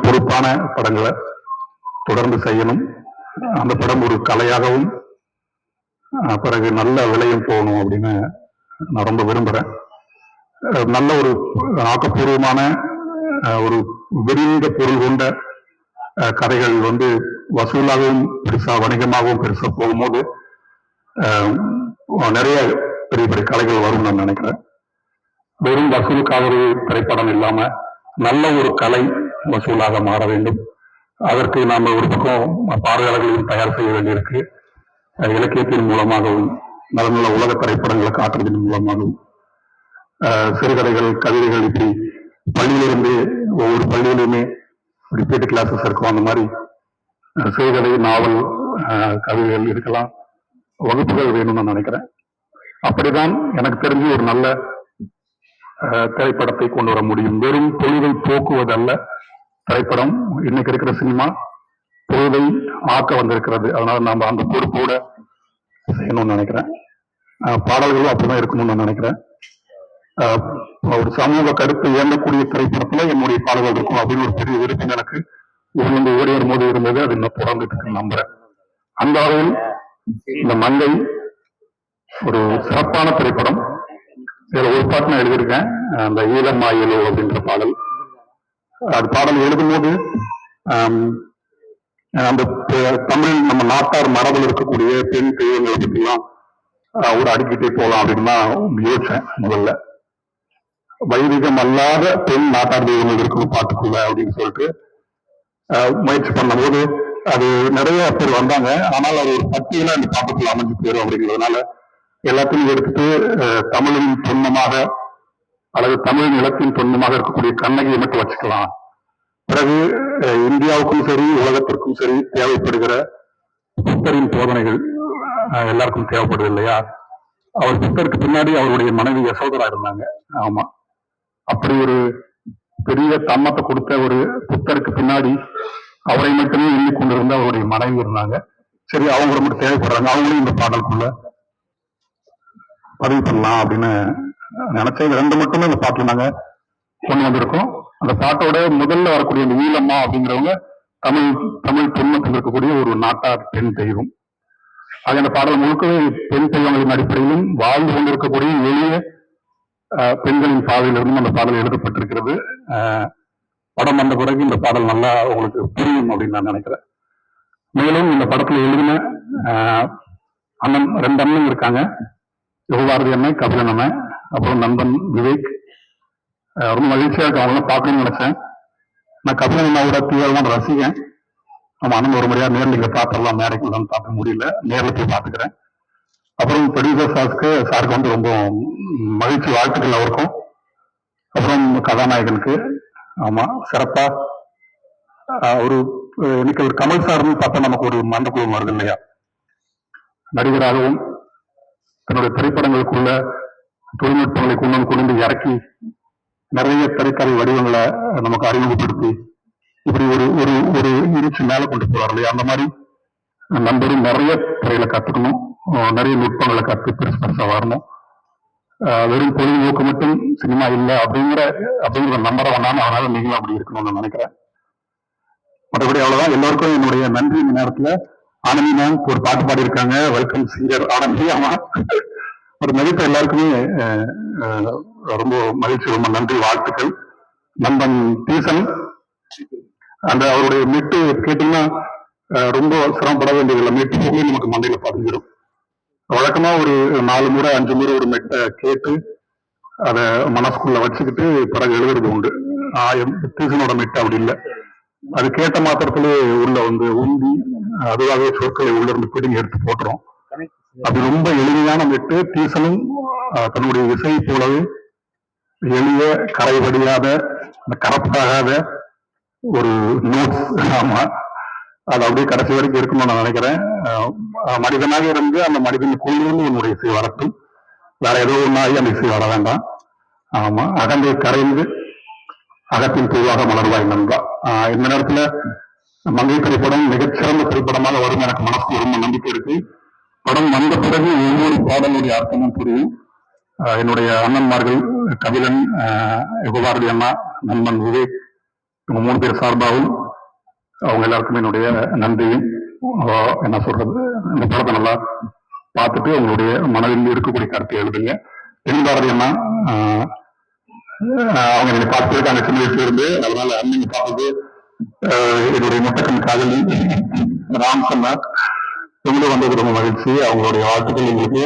பொறுப்பான படங்களை தொடர்ந்து செய்யணும். அந்த படம் ஒரு கலையாகவும் பிறகு நல்ல விலையும் போகணும் அப்படின்னு நான் ரொம்ப விரும்புறேன். நல்ல ஒரு ஆக்கப்பூர்வமான ஒரு விரிந்த பொருள் கொண்ட கதைகள் வசூலாகவும் பெருசா வணிகமாகவும் பெருசா போகும்போது நிறைய பெரிய பெரிய கலைகள் வரும் நான் நினைக்கிறேன். வெறும் வசூலுக்காக ஒரு திரைப்படம் இல்லாம நல்ல ஒரு கலை வசூலாக மாற வேண்டும். அதற்கு நாம ஒரு பக்கம் பார்வையாளர்களையும் தயார் செய்ய வேண்டியிருக்கு. இலக்கியத்தின் மூலமாகவும் நல்ல நல்ல உலக திரைப்படங்களை காட்டுறதன் மூலமாகவும் சிறுகதைகள் கவிதைகள் இப்படி பள்ளியிலிருந்து ஒவ்வொரு பள்ளியிலுமே ரிப்பீட் கிளாஸஸ் இருக்கும். அந்த மாதிரி சிறுகதை நாவல் கவிதைகள் இருக்கலாம், வகுப்புகள் வேணும்னு நான் நினைக்கிறேன். அப்படிதான் எனக்கு தெரிஞ்சு ஒரு நல்ல திரைப்படத்தை கொண்டு வர முடியும். வெறும் பொழுதை போக்குவதல்ல திரைப்படம். இன்னைக்கு இருக்கிற சினிமா பொழுதை ஆக்க வந்திருக்கிறது. அதனால நம்ம அந்த பொறுப்போட செய்யணும்னு நினைக்கிறேன். பாடல்களும் அப்படிதான் இருக்கணும்னு நான் நினைக்கிறேன். ஒரு சமூக கருத்து இயங்கக்கூடிய திரைப்படத்துல என்னுடைய பாடல்கள் இருக்கும் அப்படின்னு ஒரு பெரிய விருப்பம் எனக்கு ஓடி வரும்போது இருந்தது. அது இன்னும் தொடர்ந்துட்டு நம்புறேன். அந்த வகையில் இந்த மங்கை ஒரு சிறப்பான திரைப்படம். இதுல ஒரு பாட்டு நான் எழுதியிருக்கேன், அந்த ஈழமாயிலோ அப்படின்ற பாடல். அது பாடல் எழுதும்போது அந்த தமிழ் நம்ம நாட்டார் மரபில் இருக்கக்கூடிய பெண் தெய்வங்களை பற்றிலாம் ஒரு அடிக்கிட்டே போகலாம் அப்படின்னு தான் யோசிச்சேன். முதல்ல வைதிகம் அல்லாத பெண் நாட்டார் தெய்வங்கள் இருக்கணும் பாட்டுக்குள்ள அப்படின்னு சொல்லிட்டு முயற்சி பண்ணும்போது அது நிறைய பேர் வந்தாங்க. ஆனால் அது ஒரு பட்டியல அந்த பாட்டுக்குள்ள அமைஞ்சு போயிடும் அப்படிங்கிறதுனால எல்லாத்தையும் எடுத்துட்டு தமிழின் தொன்மமாக அல்லது தமிழ் நிலத்தின் தொன்மமாக இருக்கக்கூடிய கண்ணகியை மட்டும் வச்சுக்கலாம். பிறகு இந்தியாவுக்கும் சரி உலகத்திற்கும் சரி தேவைப்படுகிற புத்தரின் போதனைகள் எல்லாருக்கும் தேவைப்படுது இல்லையா? அவர் புத்தருக்கு பின்னாடி அவருடைய மனைவி யசோதரா இருந்தாங்க. ஆமா, அப்படி ஒரு பெரிய தம்மத்தை கொடுத்த ஒரு புத்தருக்கு பின்னாடி அவரை மட்டுமே எண்ணிக்கொண்டிருந்த அவருடைய மனைவி இருந்தாங்க. சரி, அவங்க மட்டும் தேவைப்படுறாங்க, அவங்களும் இந்த பாடலுக்குள்ள பதிவு பண்ணலாம் அப்படின்னு நினைச்சேன். ரெண்டு மட்டுமே இந்த பாட்டுல நாங்க கொண்டு வந்திருக்கோம். அந்த பாட்டோட முதல்ல வரக்கூடிய அந்த ஈழம்மா அப்படிங்கிறவங்க தமிழ் தொன்மத்தில் இருக்கக்கூடிய ஒரு நாட்டார் பெண் தெய்வம். அது அந்த பாடல் முழுக்கவே பெண் தெய்வங்களின் அடிப்படையிலும் வாழ்ந்து கொண்டிருக்கக்கூடிய எளிய பெண்களின் பாதையிலிருந்தும் அந்த பாடல் எழுதப்பட்டிருக்கிறது. படம் வந்த பிறகு இந்த பாடல் நல்லா உங்களுக்கு புரியும் அப்படின்னு நான் நினைக்கிறேன். மேலும் இந்த படத்துல எழுதின அண்ணன், ரெண்டு அண்ணன் இருக்காங்க, யுகபாரதி அண்ணன், கபிலன் அண்ணன், அப்புறம் நண்பன் விவேக். ரொம்ப மகிழ்ச்சியா இருக்கு, அவங்களாம் பார்க்கணும்னு நினைச்சேன். நான் கபிலன் அண்ணாவோட தீவிரமான ரசிகன். நம்ம அண்ணன் ஒரு முறையா நேரில் இங்க பார்த்துடலாம், மேடைக்குள்ளான்னு பார்க்க முடியல, நேரில் போய் பார்த்துக்கிறேன். அப்புறம் ப்ரொடியூசர் சாருக்கு ரொம்ப மகிழ்ச்சி வாழ்த்துக்கள் அவருக்கும். அப்புறம் கதாநாயகனுக்கு ஆமா சிறப்பா ஒரு இன்னைக்கு ஒரு கமல் சார்னு பார்த்தா நமக்கு ஒரு மண்டக்குழு வருது இல்லையா? நடிகராகவும் தன்னுடைய திரைப்படங்களுக்குள்ள தொழில்நுட்பங்களை கொண்டு இறக்கி நிறைய திரைக்கதை வடிவங்களை நமக்கு அறிமுகப்படுத்தி இப்படி ஒரு ஒரு ஒரு இன்ச்சு மேல கொண்டு போறாரு இல்லையா? அந்த மாதிரி நண்பரும் நிறைய துறையில கத்துக்கணும், நிறைய நுட்பங்களை கத்து பெருசு பெருசா வரணும். வெறும் பொழுதுபோக்கு மட்டும் சினிமா இல்லை அப்படிங்கிற நம்பர வேணாலும் அவனால நீங்களும் அப்படி இருக்கணும்னு நினைக்கிறேன். மற்றபடி அவ்வளவுதான். எல்லாருக்கும் என்னுடைய நன்றி. இந்த நேரத்துல ஆனந்தி மேம் ஒரு பாட்டு பாடி இருக்காங்க, வெல்கம் சிங்கர் ஆனந்தி. ஆமா, ஒரு மதிப்பு எல்லாருக்குமே ரொம்ப மகிழ்ச்சி, ரொம்ப நன்றி, வாழ்த்துக்கள். நண்பன் டீசன் அந்த அவருடைய மெட்டு கேட்டீங்கன்னா ரொம்ப சிரமப்பட வேண்டியதில்லை. மெட்டு போய் நமக்கு மண்டையில பதிஞ்சிடும். வழக்கமா ஒரு 4 முறை 5 முறை ஒரு மெட்டை கேட்டு அதை மனசுக்குள்ள வச்சுக்கிட்டு பிறகு எழுதுறது உண்டு. டீசனோட மெட்டு அப்படி இல்லை. அது கேட்ட மாத்திரத்திலே உள்ள உந்தி அதுவாகவே சொற்களை உள்ள இருந்து பிடிங்கி எடுத்து போட்டுரும். அது ரொம்ப எளிமையான மெட்டு. டீசனும் தன்னுடைய இசை போலவே எளிய கரை வடியாத கரப்டாகாத ஒரு நோட்ஸ். ஆமா, அது அப்படியே கடைசி வரைக்கும் இருக்கணும்னு நான் நினைக்கிறேன். மனிதனாக இருந்து அந்த மனிதனுக்குள்ளிருந்து என்னுடைய இசை வரட்டும், வேற ஏதோ ஒன்றாகி அந்த இசை வர வேண்டாம். ஆமா, அகந்தை கரைந்து அகத்தின் பொதுவாக மலர்வாய் நண்பா. இந்த நேரத்துல மங்கை திரைப்படம் மிகச்சிறந்த திரைப்படமாக வரும் எனக்கு மனசுக்கு ரொம்ப நம்பிக்கை இருக்கு. படம் வந்த பிறகு ஒவ்வொரு பாடலுடைய அர்த்தமும் புரியும். என்னுடைய அண்ணன்மார்கள் கபிலன், யுகபாரதி அண்ணா, நண்பன் விவேக், இவங்க 3 பேர் சார்பாகவும் அவங்க எல்லாருக்குமே என்னுடைய நன்றியும். என்ன சொல்றது, இந்த படத்தை நல்லா பார்த்துட்டு உங்களுடைய மனதில் இருக்கக்கூடிய கருத்தை எழுதுங்க. தென்பாரதி அண்ணா அவங்க என்னை பார்த்துருக்காங்க சின்ன வயசுல இருந்து. அதனால அன்னைக்கு பார்த்துட்டு என்னுடைய முட்டக்கண் காதலி ராம் சொன்னார். இவங்களும் வந்தது ரொம்ப மகிழ்ச்சி. அவங்களுடைய வாழ்த்துக்கள் எங்களுக்கு